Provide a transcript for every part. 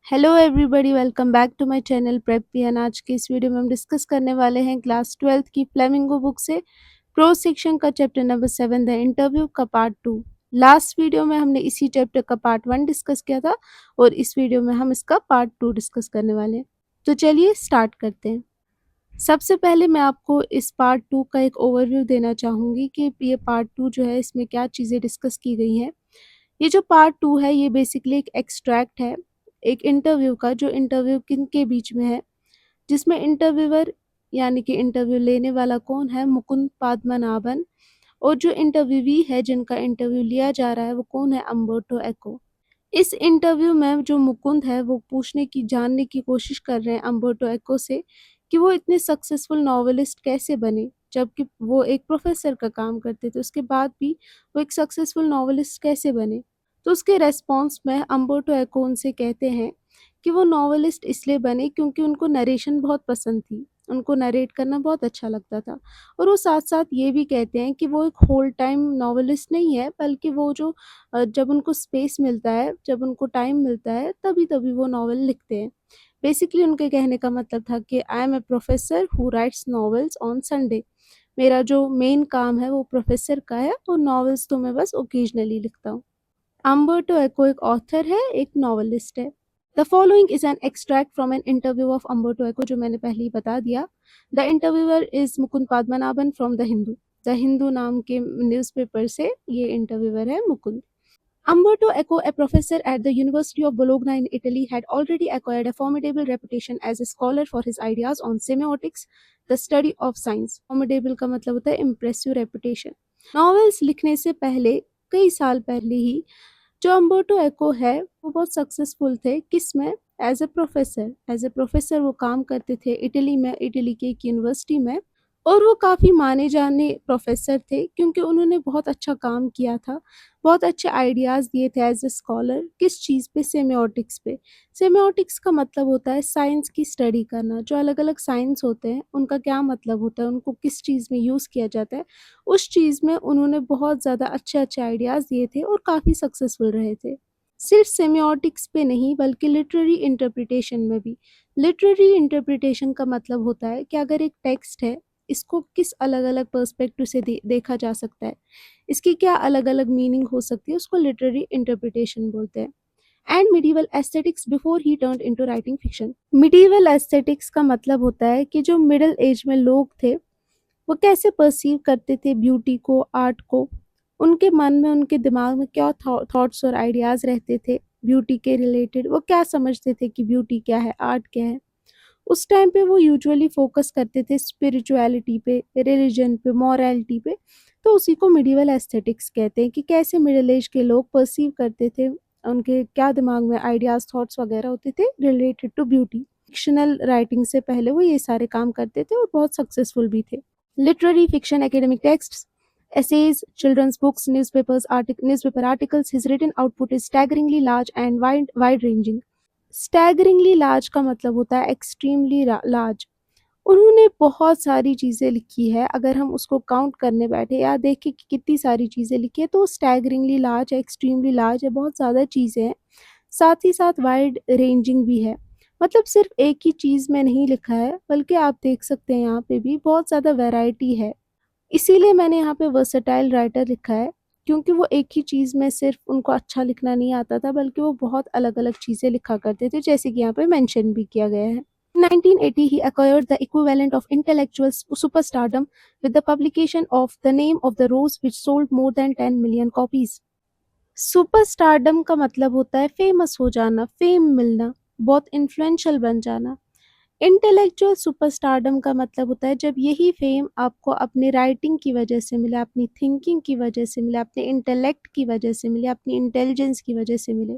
Hello everybody, welcome back to my channel प्रेपियन। आज के इस वीडियो में हम डिस्कस करने वाले हैं क्लास 12th की फ्लेमिंगो बुक से प्रोज सेक्शन का चैप्टर नंबर 7 द इंटरव्यू का पार्ट 2। लास्ट वीडियो में हमने इसी चैप्टर का पार्ट 1 डिस्कस किया था और इस वीडियो में हम इसका पार्ट 2 डिस्कस करने वाले हैं। तो चलिए स्टार्ट करते हैं। सबसे पहले मैं आपको इस पार्ट 2 का एक ओवरव्यू देना चाहूँगी कि ये पार्ट 2 जो है इसमें क्या चीज़ें डिस्कस की गई हैं। ये जो पार्ट 2 है ये बेसिकली एक एक्सट्रैक्ट है एक इंटरव्यू का, जो इंटरव्यू किनके बीच में है, जिसमें इंटरव्यूअर यानी कि इंटरव्यू लेने वाला कौन है, मुकुंद पद्मनाभन, और जो इंटरव्यूवी है जिनका इंटरव्यू लिया जा रहा है वो कौन है, अम्बर्टो एको। इस इंटरव्यू में जो मुकुंद है वो जानने की कोशिश कर रहे हैं अम्बर्टो एको से कि वो इतने सक्सेसफुल नॉवेलिस्ट कैसे बने, जबकि वो एक प्रोफेसर का काम करते थे, उसके बाद भी वो एक सक्सेसफुल नॉवेलिस्ट कैसे बने। तो उसके रेस्पॉन्स में अम्बर्टो एको उनसे कहते हैं कि वो नॉवेलिस्ट इसलिए बने क्योंकि उनको नरेशन बहुत पसंद थी, उनको नरेट करना बहुत अच्छा लगता था। और वो साथ साथ ये भी कहते हैं कि वो एक होल टाइम नॉवेलिस्ट नहीं है, बल्कि वो जो जब उनको स्पेस मिलता है, जब उनको टाइम मिलता है, तभी वो नॉवल लिखते हैं। बेसिकली उनके कहने का मतलब था कि I am a professor who writes novels on Sunday. मेरा जो मेन काम है वो प्रोफेसर का है और नॉवेल्स तो मैं बस ओकेजनली लिखता हूँ। अम्बर्टो एको एक ऑथर है, एक नॉवेलिस्ट है। The following is an extract from an interview of Umberto Eco, जो मैंने पहले ही बता दिया। The interviewer is Mukund Padmanabhan from the Hindu. The Hindu नाम के न्यूज़पेपर से ये इंटरव्यूअर है Mukund. Umberto Eco, a professor at the University of Bologna in Italy, had already acquired a formidable reputation as a scholar for his ideas on semiotics, the study of science. Formidable का मतलब होता है impressive reputation. Novels लिखने से पहले, कई साल पहले ही, जो अम्बर्टो एको है वो बहुत सक्सेसफुल थे। किसमें? एज ए प्रोफेसर वो काम करते थे इटली में, इटली की एक यूनिवर्सिटी में। और वो काफ़ी माने जाने प्रोफेसर थे क्योंकि उन्होंने बहुत अच्छा काम किया था, बहुत अच्छे आइडियाज़ दिए थे एज ए स्कॉलर। किस चीज़ पे? सेमियोटिक्स पे। सेमियोटिक्स का मतलब होता है साइंस की स्टडी करना, जो अलग अलग साइंस होते हैं उनका क्या मतलब होता है, उनको किस चीज़ में यूज़ किया जाता है, उस चीज़ में उन्होंने बहुत ज़्यादा अच्छे अच्छे आइडियाज़ दिए थे और काफ़ी सक्सेसफुल रहे थे। सिर्फ सेमियोटिक्स पे नहीं बल्कि लिटरेरी इंटरप्रिटेशन में भी। लिटरेरी इंटरप्रिटेशन का मतलब होता है कि अगर एक टेक्स्ट है, इसको किस अलग-अलग पर्सपेक्टिव से देखा जा सकता है, इसकी क्या अलग-अलग मीनिंग हो सकती है, उसको लिटरेरी इंटरप्रिटेशन बोलते हैं। And medieval aesthetics before he turned into writing fiction. Medieval aesthetics का मतलब होता है कि जो मिडिल एज में लोग थे वो कैसे परसीव करते थे ब्यूटी को, आर्ट को, उनके मन में, उनके दिमाग में क्या थॉट्स और आइडियाज़ रहते थे ब्यूटी के रिलेटेड, वो क्या समझते थे कि ब्यूटी क्या है, आर्ट क्या है। उस टाइम पे वो यूजुअली फोकस करते थे स्पिरिचुअलिटी पे, रिलीजन पे, मॉरलिटी पे। तो उसी को मिडिवल एस्थेटिक्स कहते हैं कि कैसे मिडिल एज के लोग परसीव करते थे, उनके क्या दिमाग में आइडियाज़, थॉट्स वगैरह होते थे related to beauty. Fictional writing से पहले वो ये सारे काम करते थे और बहुत सक्सेसफुल भी थे। Literary fiction, academic texts, essays, children's books, newspaper articles, his written output is staggeringly large and wide-ranging. Staggeringly large का मतलब होता है extremely large. उन्होंने बहुत सारी चीज़ें लिखी है, अगर हम उसको काउंट करने बैठे या देखें कि कितनी सारी चीज़ें लिखी है, तो स्टैगरिंगली लार्ज है, एक्सट्रीमली लार्ज है, बहुत ज़्यादा चीज़ें हैं। साथ ही साथ वाइड रेंजिंग भी है, मतलब सिर्फ एक ही चीज़ में नहीं लिखा है, बल्कि आप देख सकते हैं यहाँ पे भी बहुत ज़्यादा वैरायटी है। इसीलिए मैंने यहाँ पे वर्सेटाइल राइटर लिखा है, क्योंकि वो एक ही चीज़ में सिर्फ उनको अच्छा लिखना नहीं आता था, बल्कि वो बहुत अलग-अलग चीज़ें लिखा करते थे, जैसे कि यहाँ पे मेंशन भी किया गया है। 1980 he acquired the equivalent of intellectual superstardom with the publication of The Name of the Rose, which sold more than 10 million copies. Superstardom का मतलब होता है फेमस हो जाना, फेम मिलना, बहुत इन्फ्लुएंशियल बन जाना। इंटेलेक्चुअल सुपरस्टारडम का मतलब होता है जब यही फेम आपको अपनी राइटिंग की वजह से मिले, अपनी थिंकिंग की वजह से मिले, अपने इंटेलेक्ट की वजह से मिले, अपनी इंटेलिजेंस की वजह से मिले।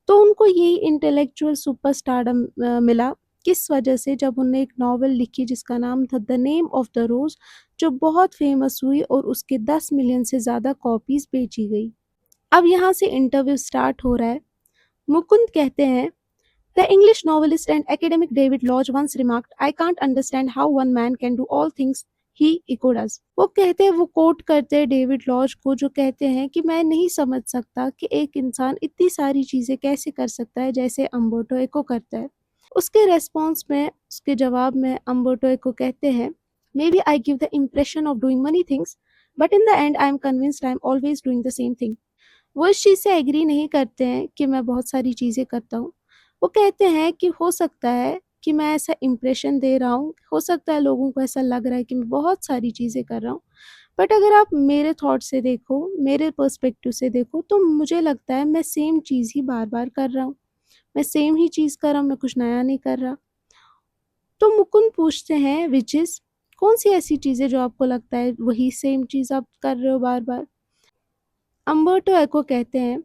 तो उनको यही इंटेलेक्चुअल सुपरस्टारडम मिला। किस वजह से? जब उन्होंने एक नॉवल लिखी जिसका नाम था द नेम ऑफ द रोज़, जो बहुत फेमस हुई और उसके 10 मिलियन से ज़्यादा कॉपीज़ बेची गई। अब यहाँ से इंटरव्यू स्टार्ट हो रहा है। मुकुंद कहते हैं, the English novelist and academic David Lodge once remarked, I can't understand how one man can do all things he Eco does. वो कहते हैं, वो कोट करते हैं डेविड लॉज को, जो कहते हैं कि मैं नहीं समझ सकता कि एक इंसान इतनी सारी चीज़ें कैसे कर सकता है जैसे अम्बर्टो इको करता है। उसके रेस्पॉन्स में, उसके जवाब में अम्बर्टो इको कहते हैं, maybe I give the impression of doing many things but in the end I am convinced I am always doing the same thing. वो इस चीज़ से एग्री नहीं करते हैं कि मैं बहुत सारी चीज़ें करता हूँ। वो कहते हैं कि हो सकता है कि मैं ऐसा इम्प्रेशन दे रहा हूँ, हो सकता है लोगों को ऐसा लग रहा है कि मैं बहुत सारी चीज़ें कर रहा हूँ, बट अगर आप मेरे थॉट से देखो, मेरे पर्सपेक्टिव से देखो, तो मुझे लगता है मैं सेम चीज़ ही बार-बार कर रहा हूँ। मैं सेम ही चीज़ कर रहा हूँ, मैं कुछ नया नहीं कर रहा। तो मुकुंद पूछते हैं, व्हिच इज़, कौन-सी ऐसी चीज़ है जो आपको लगता है वही सेम चीज़ आप कर रहे हो बार-बार? अम्बर्टो एको कहते हैं,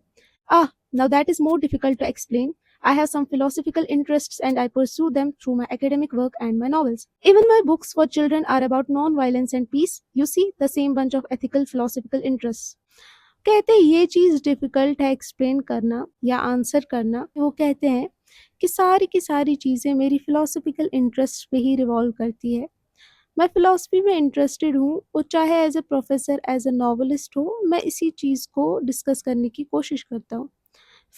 now that is more difficult to explain. I have some philosophical interests and I pursue them through my academic work and my novels. Even my books for children are about non-violence and peace. You see, the same bunch of ethical philosophical interests. कहते हैं ये चीज़ difficult है explain करना या answer करना। वो कहते हैं कि सारी की सारी चीज़ें मेरी फ़िलॉसफ़िकल इंटरेस्ट पे ही रिवॉल्व करती है। मैं फ़िलॉसफ़ी में इंटरेस्टेड हूँ, वो चाहे as a professor, as a novelist हो, मैं इसी चीज़ को डिस्कस करने की कोशिश करता हूँ।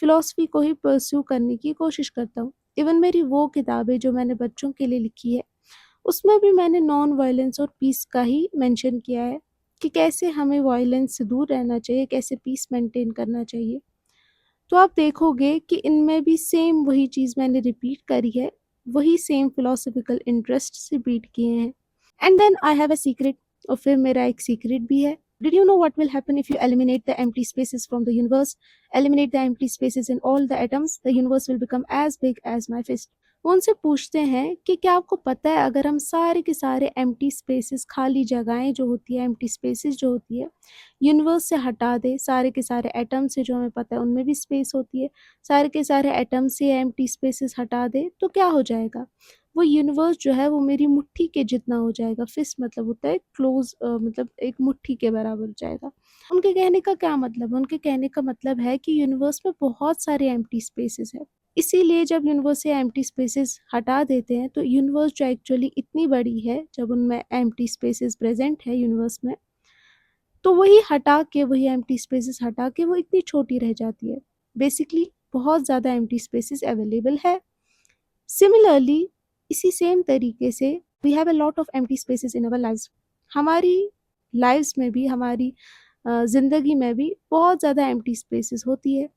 फ़िलॉसफ़ी को ही परस्यू करने की कोशिश करता हूँ। इवन मेरी वो किताबें जो मैंने बच्चों के लिए लिखी है, उसमें भी मैंने नॉन वायलेंस और पीस का ही मेंशन किया है कि कैसे हमें वायलेंस से दूर रहना चाहिए, कैसे पीस मेंटेन करना चाहिए। तो आप देखोगे कि इनमें भी सेम वही चीज़ मैंने रिपीट करी है, वही सेम फ़िलॉसफ़िकल इंटरेस्ट्स रिपीट किए हैं। And then I have a secret, और फिर मेरा एक सीक्रेट भी है। Did you know what will happen if you eliminate the empty spaces from the universe? Eliminate the empty spaces in all the atoms, the universe will become as big as my fist. वो उनसे पूछते हैं कि क्या आपको पता है अगर हम सारे के सारे एम्प्टी स्पेसेस, खाली जगहें जो होती है, एम्प्टी स्पेसेस जो होती है, यूनिवर्स से हटा दें, सारे के सारे एटम से, जो हमें पता है उनमें भी स्पेस होती है, सारे के सारे एटम से एम्प्टी स्पेसेस हटा दें, तो क्या हो जाएगा? वो यूनिवर्स जो है वो मेरी मुट्ठी के जितना हो जाएगा। फिस्ट मतलब होता है क्लोज़, मतलब एक मुट्ठी के बराबर हो जाएगा। उनके कहने का क्या मतलब है? उनके कहने का मतलब है कि यूनिवर्स में बहुत सारे एम्प्टी स्पेसेस हैं। इसीलिए जब यूनिवर्स से एम्प्टी स्पेसेस हटा देते हैं, तो यूनिवर्स जो एक्चुअली इतनी बड़ी है, जब उनमें एम्प्टी स्पेसेस प्रेज़ेंट है यूनिवर्स में, तो वही हटा के, वही एम्प्टी स्पेसेस हटा के वो इतनी छोटी रह जाती है। बेसिकली बहुत ज़्यादा एम्प्टी स्पेसेस अवेलेबल है। सिमिलरली, इसी सेम तरीके से we have a lot of empty spaces in our lives. हमारी लाइव्स में भी, हमारी ज़िंदगी में भी बहुत ज़्यादा एम्प्टी स्पेसेस होती है।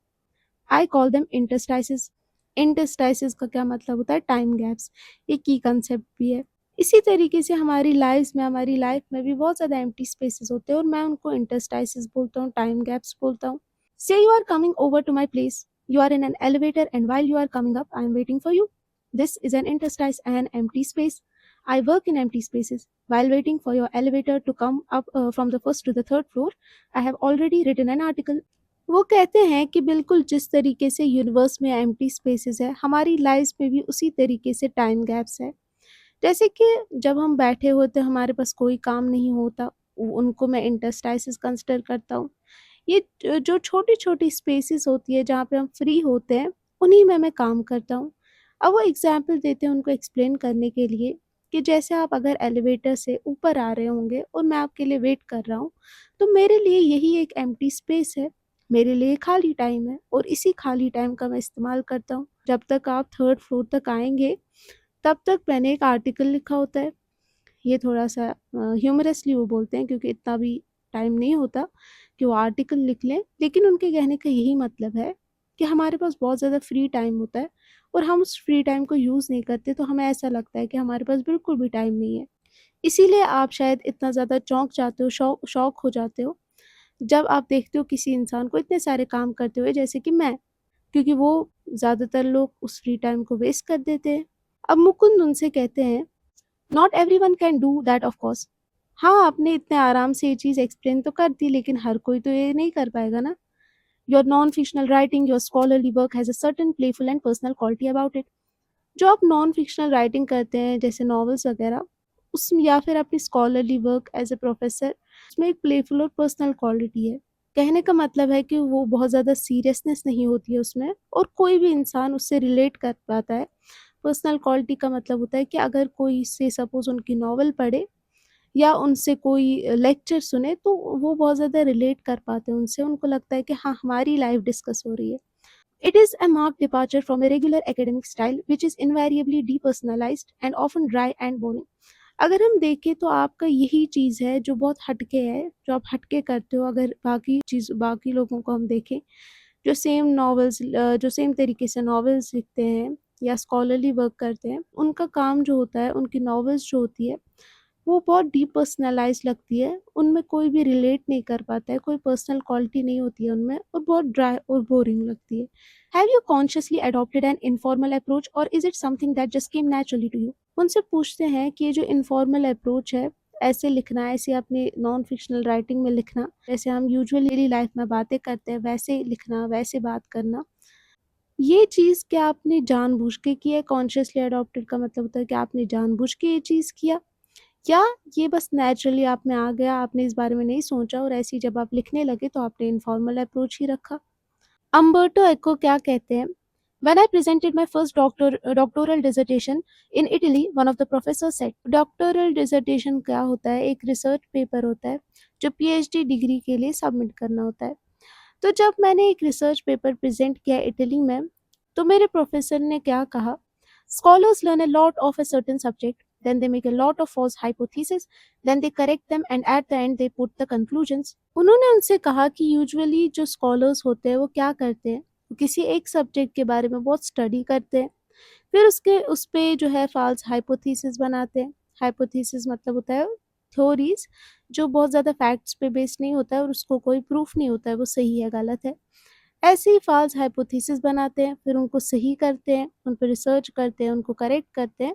I call them इंटरस्टाइसेस। इंटरस्टाइसेस का क्या मतलब होता है? Time gaps. एक की कंसेप्ट भी है। इसी तरीके से हमारी लाइव्स में, हमारी लाइफ में भी बहुत ज़्यादा एम्प्टी स्पेसेस होते हैं और मैं उनको इंटरस्टाइसेस बोलता हूँ, टाइम गैप्स बोलता हूँ। Say you are coming over to my place. You are in an elevator and while you are coming up, I am waiting for you. This is an interstice and empty space. I work in empty spaces. While waiting for your elevator to come up from the first to the third floor, I have already written an article. वो कहते हैं कि बिल्कुल जिस तरीके से universe में empty spaces है, हमारी लाइफ्स में भी उसी तरीके से टाइम गैप्स है। जैसे कि जब हम बैठे होते हैं, हमारे पास कोई काम नहीं होता, उनको मैं इंटरस्टाइसेस कंसिडर करता हूँ। ये जो छोटी-छोटी स्पेसेस होती है जहाँ पे हम फ्री होते हैं, उन्हीं में मैं काम करता हूँ। अब वो एग्ज़ाम्पल देते हैं उनको एक्सप्लेन करने के लिए कि जैसे आप अगर एलिवेटर से ऊपर आ रहे होंगे और मैं आपके लिए वेट कर रहा हूँ, तो मेरे लिए यही एक एम्प्टी स्पेस है, मेरे लिए खाली टाइम है और इसी खाली टाइम का मैं इस्तेमाल करता हूँ। जब तक आप थर्ड फ्लोर तक आएँगे, तब तक मैंने एक आर्टिकल लिखा होता है। ये थोड़ा-सा ह्यूमरसली वो बोलते हैं क्योंकि इतना भी टाइम नहीं होता कि वो आर्टिकल लिख लें, लेकिन उनके कहने का यही मतलब है कि हमारे पास बहुत ज़्यादा फ्री टाइम होता है और हम उस फ्री टाइम को यूज़ नहीं करते, तो हमें ऐसा लगता है कि हमारे पास बिल्कुल भी टाइम नहीं है। इसीलिए आप शायद इतना ज़्यादा चौंक जाते हो, शॉक हो जाते हो, जब आप देखते हो किसी इंसान को इतने सारे काम करते हुए जैसे कि मैं, क्योंकि वो ज़्यादातर लोग उस फ्री टाइम को वेस्ट कर देते हैं। अब मुकुंद उनसे कहते हैं, not everyone can do that of course. हाँ, आपने इतने आराम से ये चीज़ एक्सप्लेन तो कर दी, लेकिन हर कोई तो ये नहीं कर पाएगा ना। Your non fictional writing, your scholarly work has a certain playful and personal quality about it. जो आप नॉन फ़िक्शनल राइटिंग करते हैं, जैसे नॉवेल्स वगैरह, उसमें या फिर अपनी scholarly work as a professor, उसमें एक प्लेफुल और पर्सनल क्वालिटी है। कहने का मतलब है कि वो बहुत ज़्यादा सीरियसनेस नहीं होती है उसमें और कोई भी इंसान उससे रिलेट कर पाता है। पर्सनल क्वालिटी का मतलब होता है कि अगर कोई से सपोज़ उनकी नॉवल पढ़े या उनसे कोई लेक्चर सुने तो वो बहुत ज़्यादा रिलेट कर पाते हैं उनसे, उनको लगता है कि हाँ, हमारी लाइफ़ डिस्कस हो रही है। It is a marked departure from a regular academic style which is invariably depersonalized and often dry and boring. अगर हम देखें तो आपका यही चीज़ है जो बहुत हटके है, जो आप हटके करते हो अगर बाकी लोगों को हम देखें, जो जो सेम तरीके से नॉवेल्स लिखते हैं या स्कॉलरली वर्क करते हैं, उनका काम जो होता है, उनकी नॉवेल्स जो होती है, वो बहुत डीपर्सनलाइज़्ड लगती है, उनमें कोई भी रिलेट नहीं कर पाता है, कोई पर्सनल क्वालिटी नहीं होती है उनमें और बहुत ड्राई और बोरिंग लगती है। Have you consciously adopted an informal approach or is it something that just came naturally to you? उनसे पूछते हैं कि ये जो इन्फॉर्मल अप्रोच है, ऐसे लिखना, ऐसे अपनी नॉन फ़िक्शनल राइटिंग में लिखना, जैसे हम यूजुअली लाइफ़ में बातें करते हैं, वैसे लिखना, वैसे बात करना, ये चीज़ क्या आपने जानबूझ के की है? कॉन्शियसली अडॉप्टेड का मतलब होता है कि आपने जानबूझ के ये चीज़ किया या ये बस नेचुरली आप में आ गया, आपने इस बारे में नहीं सोचा और ऐसे ही जब आप लिखने लगे तो आपने इन्फॉर्मल अप्रोच ही रखा? अम्बर्टो एको क्या कहते हैं? When I presented my first doctoral dissertation in Italy, one of the professors said, doctoral dissertation क्या होता है? एक रिसर्च पेपर होता है, जो पीएचडी डिग्री के लिए सबमिट करना होता है। तो जब मैंने एक रिसर्च पेपर प्रेजेंट किया इटली में, तो मेरे प्रोफेसर ने क्या कहा, scholars learn a lot of a certain subject, then they make a lot of false hypotheses, then they correct them and at the end they put the conclusions. उन्होंने उनसे कहा कि यूजुअली जो स्कॉलर्स होते हैं वो क्या करते हैं, वो किसी एक सब्जेक्ट के बारे में बहुत स्टडी करते हैं, फिर उसके उस पे जो है फ़ाल्स हाइपोथेसिस बनाते हैं। हाइपोथेसिस मतलब होता है थ्योरीज़ जो बहुत ज़्यादा फैक्ट्स पे बेस्ड नहीं होता है और उसको कोई प्रूफ नहीं होता है वो सही है, गलत है। ऐसे ही फ़ाल्स हाइपोथेसिस बनाते हैं, फिर उनको सही करते हैं, उन पे रिसर्च करते हैं, उनको करेक्ट करते हैं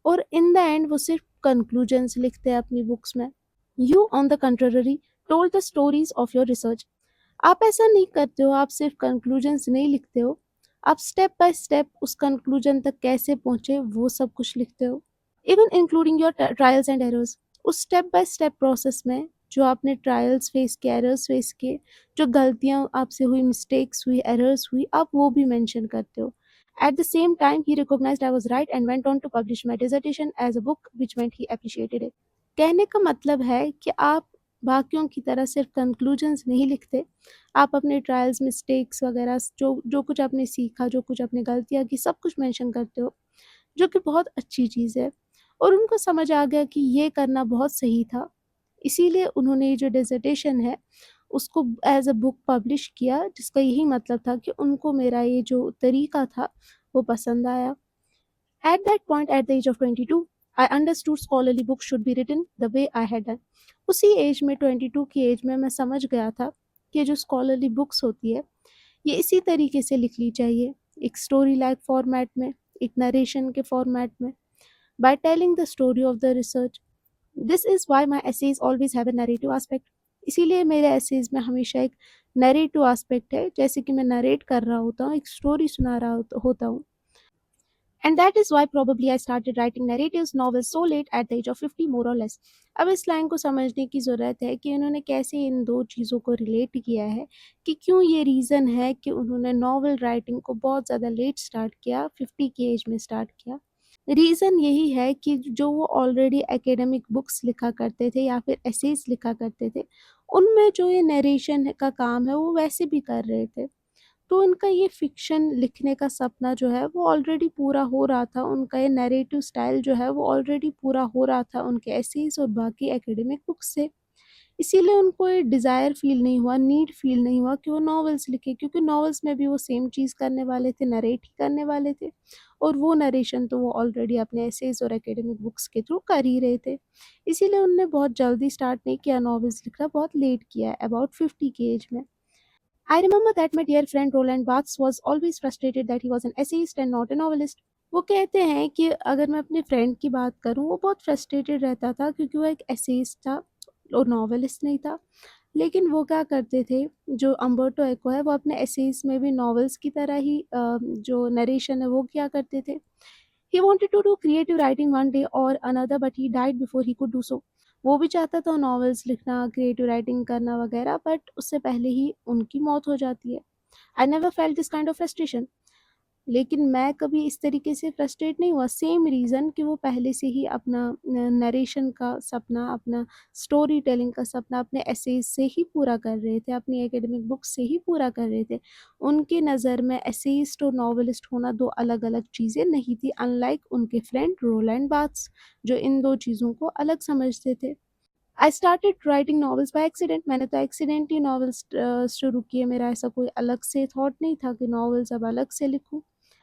और इन द एंड वो सिर्फ़ कंक्लूजन्स लिखते हैं अपनी बुक्स में। You on the contrary told the stories of your research. आप ऐसा नहीं करते हो, आप सिर्फ़ कंक्लूजन्स नहीं लिखते हो, आप स्टेप बाय स्टेप उस कंक्लूजन तक कैसे पहुँचे वो सब कुछ लिखते हो। Even including your trials and errors, उस स्टेप बाय स्टेप प्रोसेस में जो आपने ट्रायल्स फेस किए, एरर्स फेस किए, जो गलतियाँ आपसे हुई, मिस्टेक्स हुई, एरर्स हुई, आप वो भी मेंशन करते हो। At the same time he recognised I was right and went on to publish my dissertation as a book which meant he appreciated it. कहने का मतलब है कि आप बाकियों की तरह सिर्फ कंक्लूजन्स नहीं लिखते, आप अपने ट्रायल्स, मिस्टेक्स वगैरह जो जो कुछ आपने सीखा, जो कुछ आपने गलतियाँ की, सब कुछ मेंशन करते हो, जो कि बहुत अच्छी चीज़ है। और उनको समझ आ गया कि ये करना बहुत सही था, इसीलिए उन्होंने ये जो डिसर्टेशन है, उसको एज़ अ बुक पब्लिश किया, जिसका यही मतलब था कि उनको मेरा ये जो तरीका था, वो पसंद आया। At that point, at the age of 22, I understood scholarly books should be written the way I had done. उसी एज में 22 की एज में मैं समझ गया था कि जो स्कॉलरली बुक्स होती है, ये इसी तरीके से लिखनी चाहिए, एक स्टोरी लाइक फॉर्मेट में, एक नरेशन के फॉर्मेट में, by telling the story of the research. This is why my essays always have a narrative aspect. इसीलिए मेरे एसेज में हमेशा एक नैरेटिव एस्पेक्ट है, जैसे कि मैं नरेट कर रहा होता हूँ, एक स्टोरी सुना रहा होता हूँ। And that is why probably I started writing narratives novels so late at the age of 50 more or less. अब इस लाइन को समझने की ज़रूरत है कि उन्होंने कैसे इन 2 चीज़ों को रिलेट किया है, कि क्यों ये रीज़न है कि उन्होंने नॉवल राइटिंग को बहुत ज़्यादा लेट स्टार्ट किया, 50 की एज में स्टार्ट किया। रीज़न यही है कि जो वो ऑलरेडी एकेडमिक बुक्स लिखा करते थे या फिर एसेज लिखा करते थे, उनमें जो ये नरेशन का काम है वो वैसे भी कर रहे थे। तो उनका ये फ़िक्शन लिखने का सपना जो है वो ऑलरेडी पूरा हो रहा था, उनका ये नैरेटिव स्टाइल जो है वो ऑलरेडी पूरा हो रहा था उनके एसेज़ और बाकी एकेडमिक बुक्स से। इसीलिए उनको ये डिज़ायर फ़ील नहीं हुआ, नीड फ़ील नहीं हुआ कि वो नॉवेल्स लिखें, क्योंकि नॉवेल्स में भी वो सेम चीज़ करने वाले थे, नरेट ही करने वाले थे और वो नरेशन तो वो ऑलरेडी अपने एसेज़ और एकेडमिक बुक्स के थ्रू कर ही रहे थे। इसीलिए उन्होंने बहुत जल्दी स्टार्ट नहीं किया नॉवेल्स लिखना, बहुत लेट किया है, अबाउट 50 की एज में। I remember that my dear friend Roland Barthes was always frustrated that he was an essayist and not a novelist. वो कहते हैं कि अगर मैं अपने फ्रेंड की बात करूँ, वो बहुत फ्रस्ट्रेटेड रहता था क्योंकि वो एक एसेइस्ट था और नॉवेलिस्ट नहीं था। लेकिन वो क्या करते थे, जो अम्बर्टो एको है, वो अपने एसेज में भी नॉवेल्स की तरह ही जो नरेशन है वो किया करते थे। He wanted to do creative writing one day or another but he died before he could do so. वो भी चाहता था नॉवेल्स लिखना, क्रिएटिव राइटिंग करना वगैरह, बट उससे पहले ही उनकी मौत हो जाती है। I never felt this kind of frustration. लेकिन मैं कभी इस तरीके से फ्रस्ट्रेट नहीं हुआ। सेम रीज़न कि वो पहले से ही अपना नरेशन का सपना, अपना स्टोरी टेलिंग का सपना अपने एसेज़ से ही पूरा कर रहे थे, अपनी एकेडमिक बुक से ही पूरा कर रहे थे। उनकी नज़र में एसेइस्ट और नॉवेलिस्ट होना 2 अलग-अलग चीज़ें नहीं थी, अनलाइक उनके फ्रेंड रोलैंड बार्थ्स, जो इन 2 चीज़ों को अलग समझते थे। I started writing novels by accident. मैंने तो एक्सीडेंट ही नॉवेल्स शुरू किए। मेरा ऐसा कोई अलग से थॉट नहीं था कि नॉवेल्स अब अलग से लिखूँ।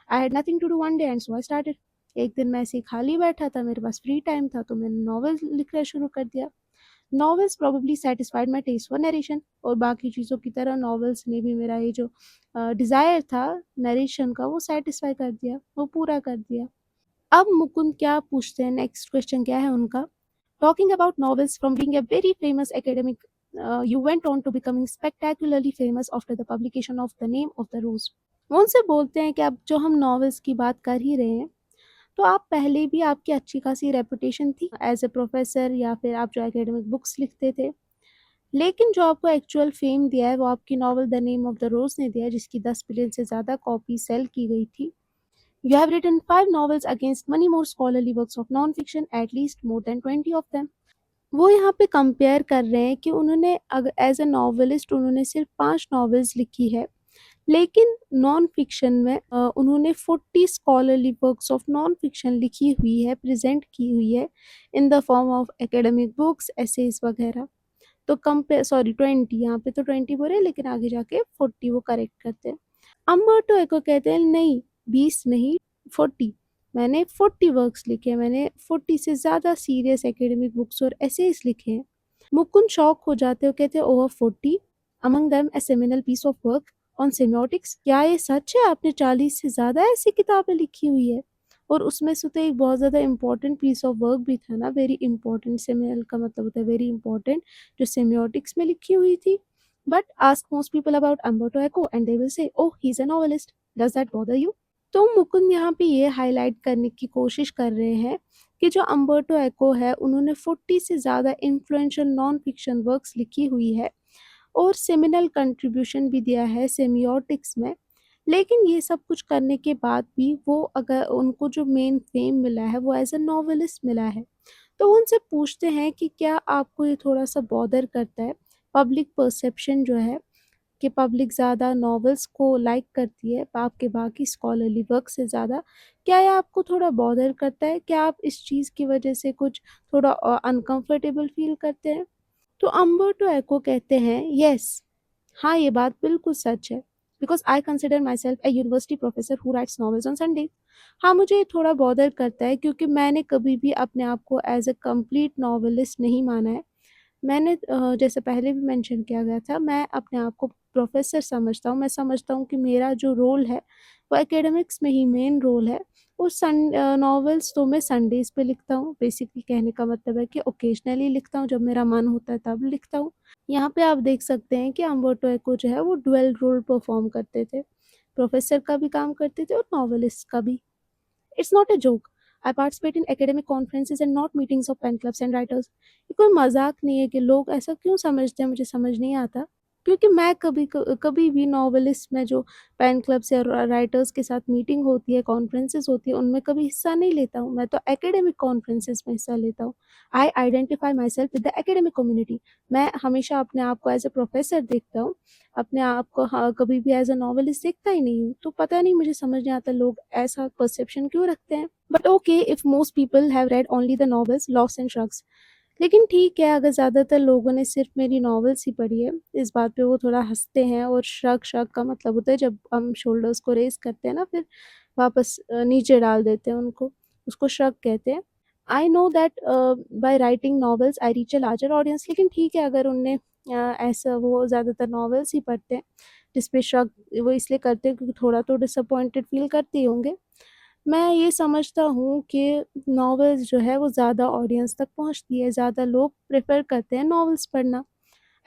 I had nothing to do one day and so I started. एक दिन मैं ऐसे ही खाली बैठा था, मेरे पास फ्री टाइम था, तो मैंने नॉवेल लिखना शुरू कर दिया। Novels probably satisfied my taste for narration, और बाकी चीज़ों की तरह नॉवेल्स ने भी मेरा ये जो डिज़ायर था नरेशन का, वो सैटिस्फाई कर दिया, वो पूरा कर दिया। अब मुकुंद क्या पूछते हैं, नेक्स्ट क्वेश्चन क्या है उनका? Talking about novels, from being a very famous academic, you went on to becoming spectacularly famous after the publication of The Name of the Rose. वो उनसे बोलते हैं कि अब जो हम नॉवेल्स की बात कर ही रहे हैं, तो आप पहले भी आपकी अच्छी खासी रेपुटेशन थी एज ए प्रोफेसर, या फिर आप जो एकेडमिक बुक्स लिखते थे। लेकिन जो आपको एक्चुअल फेम दिया है वो आपकी novel the name of the rose ने दिया है, जिसकी 10 बिलियन से ज़्यादा कॉपी सेल की गई थी। You have written 5 novels against many more scholarly works of non-fiction, at least more than 20 of them. वो यहाँ पे कंपेयर कर रहे हैं कि उन्होंने अग एज़ अ नॉवेलिस्ट उन्होंने सिर्फ़ 5 नॉवेल्स लिखी है, लेकिन नॉन फ़िक्शन में उन्होंने 40 scholarly works of non fiction लिखी हुई है, प्रेज़ेंट की हुई है in the form of academic books, essays वगैरह। तो सॉरी 20, यहाँ पे तो 20 बोल रहे हैं, लेकिन आगे जाके 40 वो करेक्ट करते हैं। अम्बर्टो एको कहते हैं नहीं, 20 नहीं 40। मैंने 40 वर्क्स लिखे हैं, मैंने 40 से ज़्यादा सीरियस एकेडमिक बुक्स और एसेज लिखे हैं। मुकुंद शॉक हो जाते हो, कहते हैं over 40, among them a seminal piece of work on semiotics. क्या ये सच है? आपने 40 से ज़्यादा ऐसी किताबें लिखी हुई है? और उसमें से तो एक बहुत ज़्यादा इम्पोर्टेंट पीस ऑफ वर्क भी था ना, वेरी इंपॉर्टेंट, सेमिनल का मतलब होता है वेरी इंपॉर्टेंट, जो सेमियोटिक्स में लिखी हुई थी। But ask most people about Umberto Eco and they will say, oh, he's a novelist. Does that bother you? तो मुकुंद यहाँ पे ये हाईलाइट करने की कोशिश कर रहे हैं कि जो अम्बर्टो एको है, उन्होंने 40 से ज़्यादा इन्फ्लुएंशियल नॉन फिक्शन वर्क्स लिखी हुई है और सेमिनल कंट्रीब्यूशन भी दिया है सेमियोटिक्स में। लेकिन ये सब कुछ करने के बाद भी वो, अगर उनको जो मेन फेम मिला है वो एज अ नॉवेलिस्ट मिला है, तो वो उनसे पूछते हैं कि क्या आपको ये थोड़ा सा बॉदर करता है, पब्लिक परसेप्शन जो है कि पब्लिक ज़्यादा नॉवेल्स को लाइक करती है आपके बाकी स्कॉलरली वर्क से ज़्यादा, क्या ये आपको थोड़ा बॉदर करता है? क्या आप इस चीज़ की वजह से कुछ थोड़ा अनकंफर्टेबल फील करते हैं? तो अम्बर्टो एको कहते हैं, यस, हाँ, ये बात बिल्कुल सच है। Because I consider my self A university professor who rights novels on Sunday. हाँ, मुझे ये थोड़ा बॉदर करता है क्योंकि मैंने कभी भी अपने आप को एज़ अ कंप्लीट नॉवेलिस्ट नहीं माना है। मैंने जैसे पहले भी मेंशन किया गया था, मैं अपने आप को प्रोफ़ेसर समझता हूँ। मैं समझता हूँ कि मेरा जो रोल है, वो एकेडमिक्स में ही मेन रोल है। और नॉवेल्स तो मैं संडेज़ पे लिखता हूँ। बेसिकली कहने का मतलब है कि ओकेजनली लिखता हूँ, जब मेरा मन होता है तब लिखता हूँ। यहाँ पे आप देख सकते हैं कि अम्बर्टो एको जो है वो डुअल रोल परफ़ॉर्म करते थे। प्रोफ़ेसर का भी काम करते थे और नॉवेलिस्ट का भी। It's not a joke. I participate in academic conferences and not meetings of pen clubs and writers. ये कोई मज़ाक नहीं है कि लोग ऐसा क्यों समझते हैं, मुझे समझ नहीं आता। क्योंकि मैं कभी भी नॉवेलिस्ट में जो पेन क्लब्स या राइटर्स के साथ मीटिंग होती है, कॉन्फ्रेंसेस होती है, उनमें कभी हिस्सा नहीं लेता हूँ। मैं तो एकेडमिक कॉन्फ्रेंसेस में हिस्सा लेता हूँ। आई identify my self with the academic community. मैं हमेशा अपने आप को एज़ अ प्रोफ़ेसर देखता हूँ। अपने आप को हाँ, कभी भी एज़ अ नॉवेलिस्ट देखता ही नहीं हूँ। तो पता नहीं, मुझे समझ नहीं आता लोग ऐसा परसेप्शन क्यों रखते हैं। But okay, if most people have read only the novels, loss and shrugs. लेकिन ठीक है, अगर ज़्यादातर लोगों ने सिर्फ मेरी नॉवेल्स ही पढ़ी है, इस बात पे वो थोड़ा हँसते हैं। और श्रग का मतलब होता है जब हम शोल्डर्स को रेज़ करते हैं ना, फिर वापस नीचे डाल देते हैं उनको, उसको श्रग कहते हैं। I know that by writing novels I reach a larger audience. लेकिन ठीक है, अगर उनने ऐसा, वो ज़्यादातर नॉवेल्स ही पढ़ते हैं, जिस पे श्रग वो इसलिए करते हैं क्योंकि थोड़ा तो डिसअपॉइंटेड फ़ील करते ही होंगे। मैं ये समझता हूँ कि नॉवेल्स जो है वो ज़्यादा ऑडियंस तक पहुँचती है, ज़्यादा लोग प्रेफ़र करते हैं नॉवेल्स पढ़ना।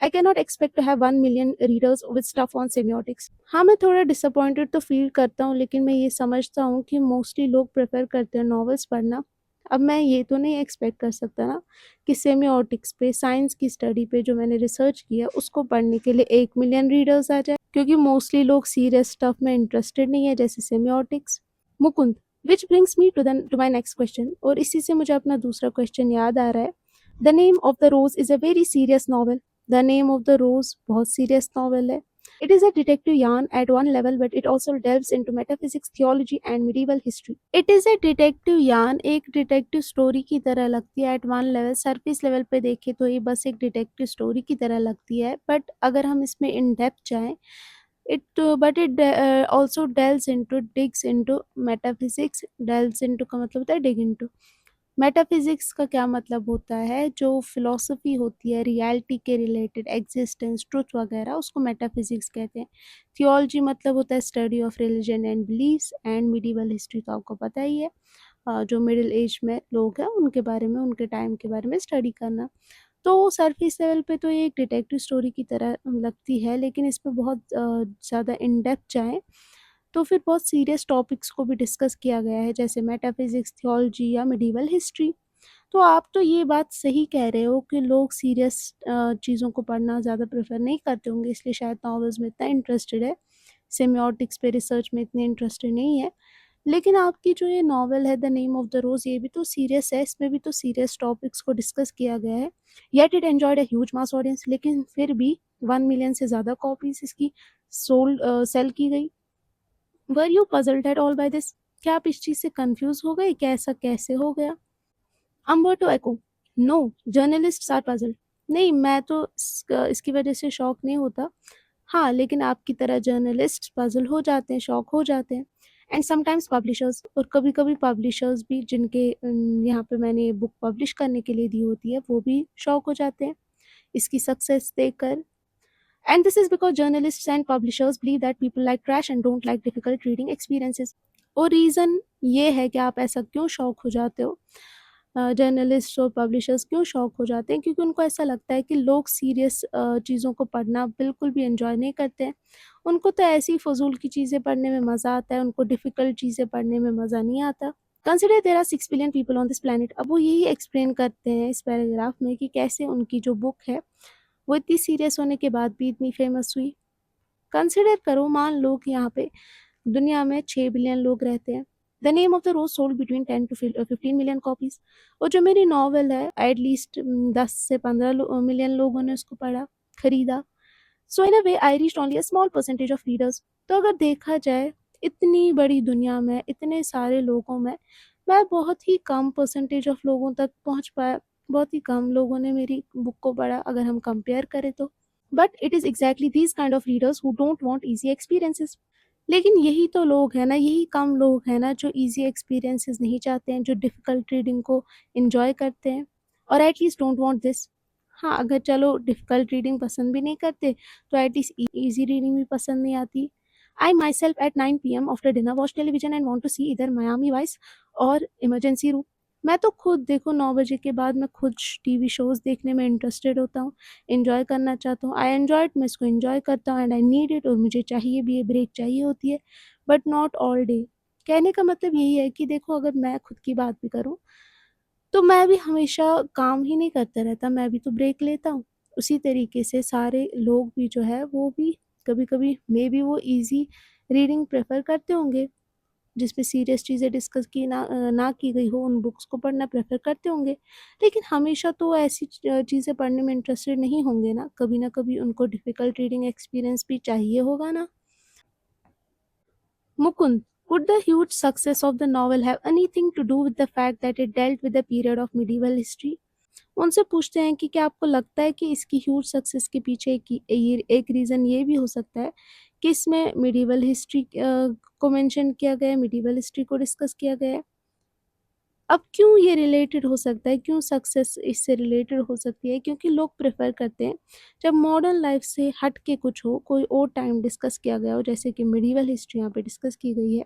I can not expect to have 1 million readers with stuff on semiotics. हाँ, मैं थोड़ा डिसअपॉइंटेड तो फ़ील करता हूँ, लेकिन मैं ये समझता हूँ कि मोस्टली लोग प्रेफ़र करते हैं नॉवेल्स पढ़ना। अब मैं ये तो नहीं एक्सपेक्ट कर सकता ना कि सेमियोटिक्स पे, साइंस की स्टडी पे जो मैंने रिसर्च की है, उसको पढ़ने के लिए 1 मिलियन रीडर्स आ जाए। क्योंकि मोस्टली लोग सीरियस स्टफ में इंटरेस्टेड नहीं है, जैसे semiotics. Mukund, which brings me to my next question, और इसी से मुझे अपना दूसरा क्वेश्चन याद आ रहा है। The name of the rose is a very serious novel. The name of the rose बहुत सीरियस नॉवल है। It is a detective yarn at one level, but it also delves into metaphysics, theology, and medieval history. It is a detective yarn, एक detective story की तरह लगती है। At one level, surface level पे देखें तो ये बस एक डिटेक्टिव स्टोरी की तरह लगती है, बट अगर हम इसमें इन डेप्थ जाएं, it also digs into metaphysics। delves into का मतलब होता है dig into। मेटाफिजिक्स का क्या मतलब होता है, जो फिलॉसफी होती है रियलिटी के रिलेटेड, एग्जिस्टेंस, ट्रुथ वगैरह, उसको मेटाफिजिक्स कहते हैं। थियोलॉजी मतलब होता है study of religion and believes. And medieval history तो आपको पता ही है, जो मिडिल एज में लोग हैं उनके बारे में, उनके टाइम के बारे में स्टडी करना। तो सरफेस लेवल पे तो ये एक डिटेक्टिव स्टोरी की तरह लगती है, लेकिन इसमें बहुत ज़्यादा इन डेप्थ जाएँ तो फिर बहुत सीरियस टॉपिक्स को भी डिस्कस किया गया है, जैसे मेटाफिजिक्स, थियोलॉजी या मिडिवल हिस्ट्री। तो आप तो ये बात सही कह रहे हो कि लोग सीरियस चीज़ों को पढ़ना ज़्यादा प्रेफर नहीं करते होंगे, इसलिए शायद नॉवेल्स में इतना इंटरेस्टेड है, सेमियोटिक्स पे रिसर्च में इतने इंटरेस्टेड नहीं है। लेकिन आपकी जो ये नॉवल है द नेम ऑफ द रोज़, ये भी तो सीरियस है, इसमें भी तो सीरियस टॉपिक्स को डिस्कस किया गया है। Yet it enjoyed a huge mass audience, लेकिन फिर भी 1 मिलियन से ज़्यादा कॉपीज़ इसकी सेल की गई। Were you puzzled at all by this? क्या आप इस चीज़ से कन्फ्यूज़ हो गए कि ऐसा कैसे हो गया? Umberto Eco, no, journalists are puzzled. नहीं, मैं तो इसकी वजह से शॉक नहीं होता। हाँ, लेकिन आपकी तरह जर्नलिस्ट पज़ल हो जाते हैं, शॉक हो जाते हैं। एंड समटाइम्स पब्लिशर्स, और कभी-कभी पब्लिशर्स भी, जिनके यहाँ पे मैंने बुक पब्लिश करने के लिए दी होती है, वो भी शॉक हो जाते हैं इसकी सक्सेस देखकर। And this is because journalists and publishers believe that people like trash and don't like difficult reading experiences. और रीज़न ये है कि आप ऐसा क्यों शॉक हो जाते हो, जर्नलिस्ट और पब्लिशर्स क्यों शॉक हो जाते हैं, क्योंकि उनको ऐसा लगता है कि लोग सीरियस चीज़ों को पढ़ना बिल्कुल भी एंजॉय नहीं करते हैं। उनको तो ऐसी फ़ुज़ूल की चीज़ें पढ़ने में मज़ा आता है, उनको डिफ़िकल्ट चीज़ें पढ़ने में मज़ा नहीं आता। Consider there are 6 billion people on this planet. अब वो यही एक्सप्लेन करते हैं इस पैराग्राफ में कि कैसे उनकी जो बुक है, वो इतनी सीरियस होने के बाद भी इतनी फ़ेमस हुई। कंसिडर करो, मान लो कि यहाँ पे दुनिया में 6 बिलियन लोग रहते हैं। The name of the Rose sold between 10 to 15 million copies. और जो मेरी नॉवल है, एटलीस्ट 10 से 15 मिलियन लोगों ने उसको पढ़ा, खरीदा। So in a way I reached only a small percentage of readers. तो अगर देखा जाए, इतनी बड़ी दुनिया में, इतने सारे लोगों में, मैं बहुत ही कम परसेंटेज ऑफ लोगों तक पहुँच पाया। बहुत ही कम लोगों ने मेरी बुक को पढ़ा, अगर हम कंपेयर करें तो। But it is exactly these kind of readers who don't want easy experiences. लेकिन यही तो लोग हैं ना, यही कम लोग हैं ना, जो ईजी एक्सपीरियंसेस नहीं चाहते हैं, जो डिफ़िकल्ट रीडिंग को एन्जॉय करते हैं, और at least don't want this. हाँ, अगर चलो डिफ़िकल्ट रीडिंग पसंद भी नहीं करते, तो एट लीस्ट ईज़ी रीडिंग भी पसंद नहीं आती। I myself at 9 PM after dinner watch television and want to see either Miami vice or emergency room. मैं तो खुद देखो 9 बजे के बाद मैं खुद टीवी शोज़ देखने में इंटरेस्टेड होता हूँ, एन्जॉय करना चाहता हूँ। आई एन्जॉय इट, मैं इसको एन्जॉय करता हूँ, एंड आई नीड इट, और मुझे चाहिए भी, ये ब्रेक चाहिए होती है, बट नॉट ऑल डे। कहने का मतलब यही है कि देखो, अगर मैं खुद की बात भी करूँ, तो मैं भी हमेशा काम ही नहीं करता रहता, मैं भी तो ब्रेक लेता हूँ। उसी तरीके से सारे लोग भी जो है, वो भी कभी-कभी मेबी वो ईज़ी रीडिंग प्रेफ़र करते होंगे, जिसमें सीरियस चीज़ें डिस्कस की ना की गई हो, उन बुक्स को पढ़ना प्रेफ़र करते होंगे। लेकिन हमेशा तो ऐसी चीज़ें पढ़ने में इंटरेस्टेड नहीं होंगे ना, कभी न कभी उनको डिफ़िकल्ट रीडिंग एक्सपीरियंस भी चाहिए होगा ना। Mukund, could the huge success of the novel have anything to do with the fact that it dealt with the period of medieval history? उनसे पूछते हैं कि क्या आपको लगता है कि इसकी ह्यूज सक्सेस के पीछे एक रीज़न ये भी हो सकता है कि इसमें मिडिवल हिस्ट्री को मेंशन किया गया है, मिडिवल हिस्ट्री को डिस्कस किया गया है। अब क्यों ये रिलेटेड हो सकता है, क्यों सक्सेस इससे रिलेटेड हो सकती है? क्योंकि लोग प्रेफ़र करते हैं जब मॉडर्न लाइफ़ से हट के कुछ हो, कोई और टाइम डिस्कस किया गया हो, जैसे कि मिडिवल हिस्ट्री यहाँ पे डिस्कस की गई है,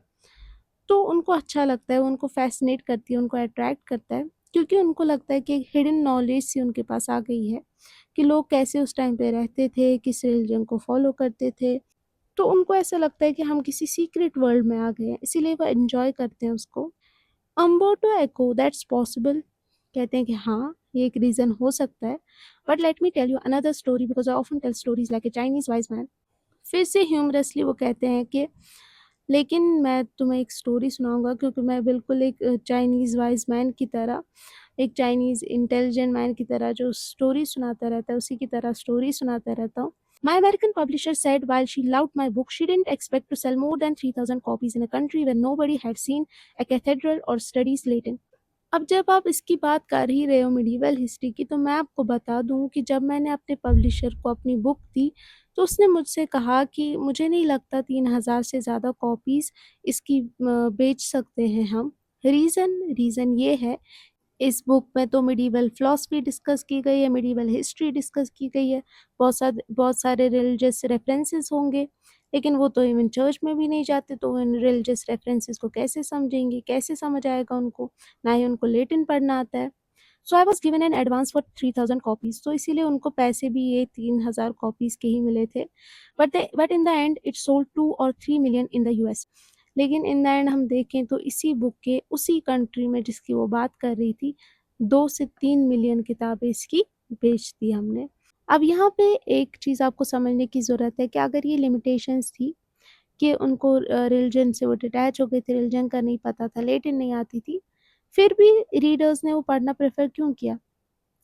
तो उनको अच्छा लगता है, उनको फ़ैसिनेट करती है, उनको अट्रैक्ट करता है, क्योंकि उनको लगता है कि एक हिडन नॉलेज सी उनके पास आ गई है कि लोग कैसे उस टाइम पे रहते थे, किस रिलीजन को फ़ॉलो करते थे। तो उनको ऐसा लगता है कि हम किसी सीक्रेट वर्ल्ड में आ गए हैं, इसीलिए वो एन्जॉय करते हैं उसको। अम्बर्टो एको, दैट्स पॉसिबल, कहते हैं कि हाँ, ये एक रीज़न हो सकता है। But let me tell you another story, because I often tell stories like a Chinese wise man. फिर से ह्यूमरसली वो कहते हैं कि लेकिन मैं तुम्हें एक स्टोरी सुनाऊँगा, क्योंकि मैं बिल्कुल एक चाइनीज़ वाइज़ मैन की तरह, एक चाइनीज़ इंटेलिजेंट मैन की तरह जो स्टोरी सुनाता रहता है, उसी की तरह स्टोरी सुनाता रहता हूँ। My American publisher said while she loved my book, she didn't expect to sell more than 3,000 copies in a country where nobody had seen a cathedral or studies Latin. अब जब आप इसकी बात कर ही रहे हो मिडीवल हिस्ट्री की, तो मैं आपको बता दूँ कि जब मैंने अपने पब्लिशर को अपनी बुक दी, तो उसने मुझसे कहा कि मुझे नहीं लगता 3,000 से ज़्यादा कॉपीज़ इसकी बेच सकते हैं हम। रीज़न ये है, इस बुक में तो मिडीवल फिलॉसफी डिस्कस की गई है, मिडीवल हिस्ट्री डिस्कस की गई है, बहुत सारे रिलीजियस रेफरेंसेस होंगे, लेकिन वो तो इवन चर्च में भी नहीं जाते, तो इन रिलीजियस रेफरेंसेस को कैसे समझेंगे, कैसे समझ आएगा उनको? ना ही उनको लैटिन पढ़ना आता है। So I was given an advance for 3,000 copies, तो इसीलिए उनको पैसे भी ये 3,000 कॉपीज़ के ही मिले थे। But in the and it sold 2 और 3 मिलियन इन द यूएस। लेकिन इन द एंड हम देखें तो इसी बुक के उसी कंट्री में जिसकी वो बात कर रही थी, 2 से 3 मिलियन किताबें इसकी बेच दी हमने। अब यहाँ पे एक चीज़ आपको समझने की ज़रूरत है कि अगर ये लिमिटेशंस थी कि उनको रिलिजन से वो डिटैच हो गए थे, रिलिजन का नहीं पता था, लैटिन नहीं आती थी, फिर भी रीडर्स ने वो पढ़ना प्रेफ़र क्यों किया?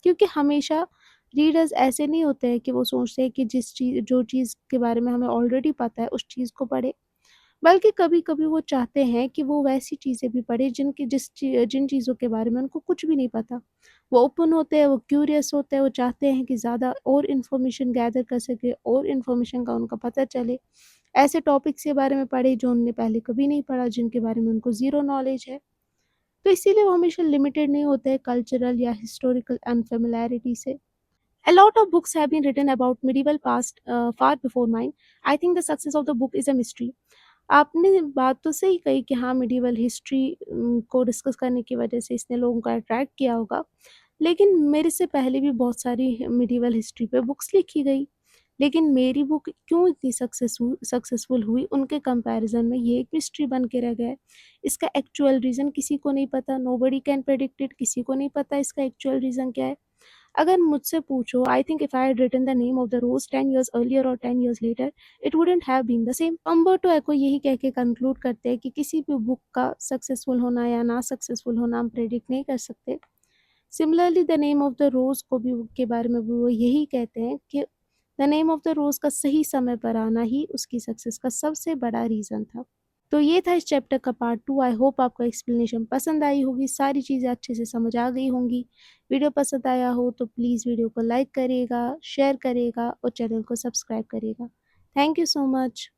क्योंकि हमेशा रीडर्स ऐसे नहीं होते हैं कि वो सोचते हैं कि जो चीज़ के बारे में हमें ऑलरेडी पता है, उस चीज़ को पढ़ें। बल्कि कभी-कभी वो चाहते हैं कि वो वैसी चीज़ें भी पढ़ें जिन चीज़ों के बारे में उनको कुछ भी नहीं पता। वो ओपन होते हैं, वो क्यूरियस होते हैं, वो चाहते हैं कि ज़्यादा और इन्फॉर्मेशन गैदर कर सकें और इन्फॉर्मेशन का उनको पता चले। ऐसे टॉपिक्स के बारे में पढ़ें जो उन्होंने पहले कभी नहीं पढ़ा, जिनके बारे में उनको ज़ीरो नॉलेज है। तो इसीलिए वो हमेशा लिमिटेड नहीं होते हैं कल्चरल या हिस्टोरिकल अनफैमिलियरिटी से। A lot of books have been written about medieval past far before mine. I think the success of the book is a mystery. आपने बात तो सही कही कि हाँ, मिडीवल हिस्ट्री को डिस्कस करने की वजह से इसने लोगों को अट्रैक्ट किया होगा। लेकिन मेरे से पहले भी बहुत सारी मिडीवल हिस्ट्री पे बुक्स लिखी गई। लेकिन मेरी बुक क्यों इतनी सक्सेसफुल हुई उनके कंपैरिज़न में, ये एक मिस्ट्री बन के रह गया है। इसका एक्चुअल रीज़न किसी को नहीं पता, नोबडी कैन प्रेडिक्ट इट, किसी को नहीं पता इसका एक्चुअल रीज़न क्या है। अगर मुझसे पूछो, I think if I had written the name of the rose 10 years earlier or 10 years later, it wouldn't have been the same. Umberto Eco यही कह के कंक्लूड करते हैं कि किसी भी बुक का सक्सेसफुल होना या ना सक्सेसफुल होना हम प्रेडिक्ट नहीं कर सकते। Similarly the name of the rose को भी के बारे में भी वो यही कहते हैं कि द नेम ऑफ द रोज़ का सही समय पर आना ही उसकी सक्सेस का सबसे बड़ा रीज़न था। तो ये था इस चैप्टर का पार्ट 2। आई होप आपको एक्सप्लेनेशन पसंद आई होगी, सारी चीज़ें अच्छे से समझ आ गई होंगी। वीडियो पसंद आया हो तो प्लीज़ वीडियो को लाइक करिएगा, शेयर करिएगा और चैनल को सब्सक्राइब करिएगा। Thank you so much.